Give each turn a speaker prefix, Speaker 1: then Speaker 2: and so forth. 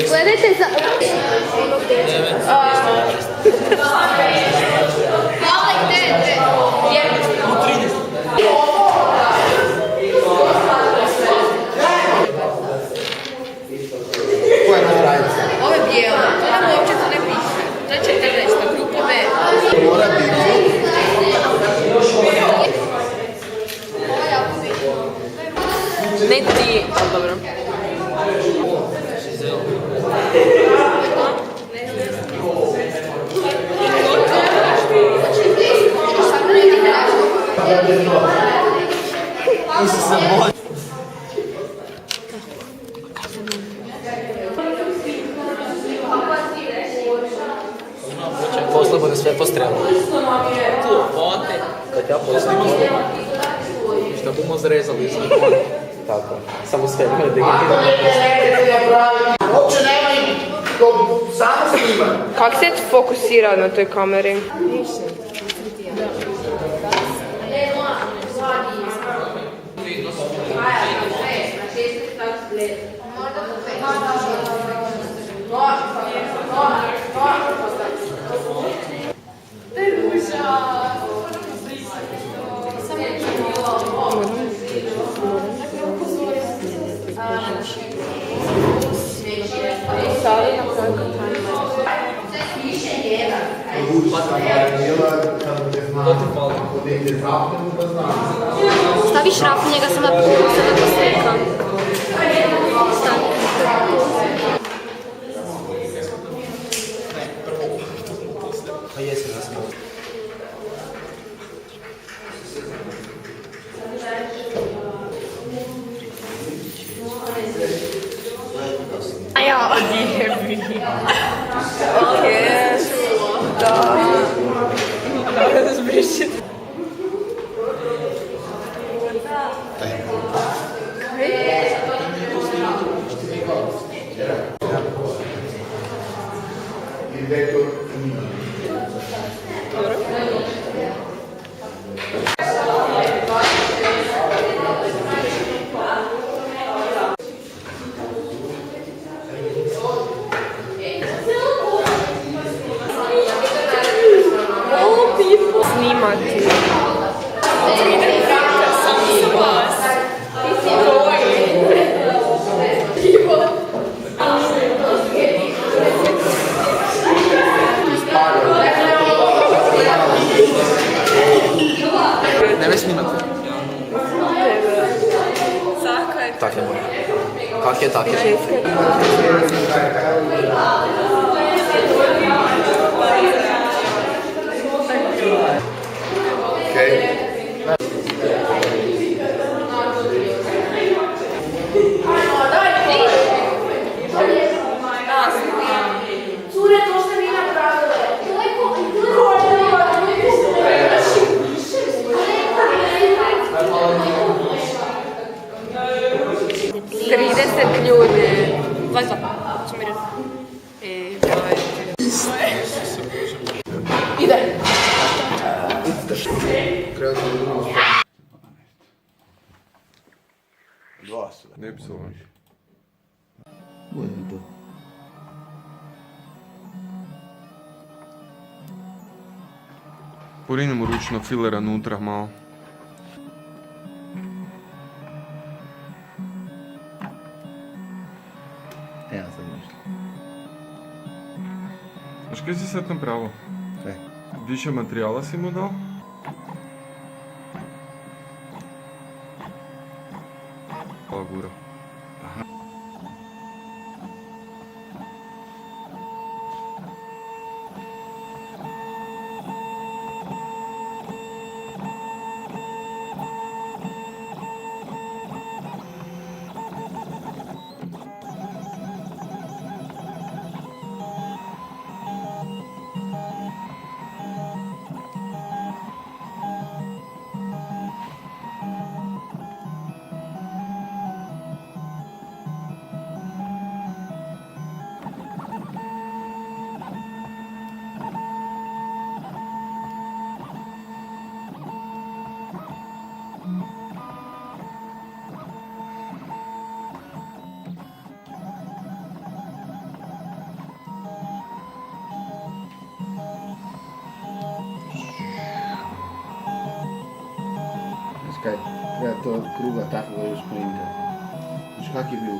Speaker 1: Gledajte za...
Speaker 2: Ovo je bijelo, to nam uopće tu ne piše. To je 14. grupa B.
Speaker 3: Mora biti.
Speaker 2: Ne ti, ali dobro.
Speaker 4: Posle bude sve postrelo. Kad ja poslim, što bomo zrezali iz njih. Tako, samo sve imaju digitirano.
Speaker 3: Uopće nema im, to samo snima.
Speaker 2: Kako se fokusira na toj kameri?
Speaker 1: Staviš raf, njega sam napisala da poslikam. Stavi.
Speaker 4: Pa jesi da smo.
Speaker 2: A ja odjebi. Okej. Da. Razbrišiti. Snimati.
Speaker 4: Ne me snimati. Tak je moj. Kak je, tak je.
Speaker 2: Ljudi. 22. Ide.
Speaker 5: Ne psovaš. Porinemo ručno filera nutra malo.
Speaker 3: Evo sad nešto.
Speaker 5: Znaš kaj si sad napravil?
Speaker 3: Kaj?
Speaker 5: Više materijala si mu dal? Hvala Gura.
Speaker 3: Čekaj, treba to kruga tako da još klinka. Znaš kak je bio?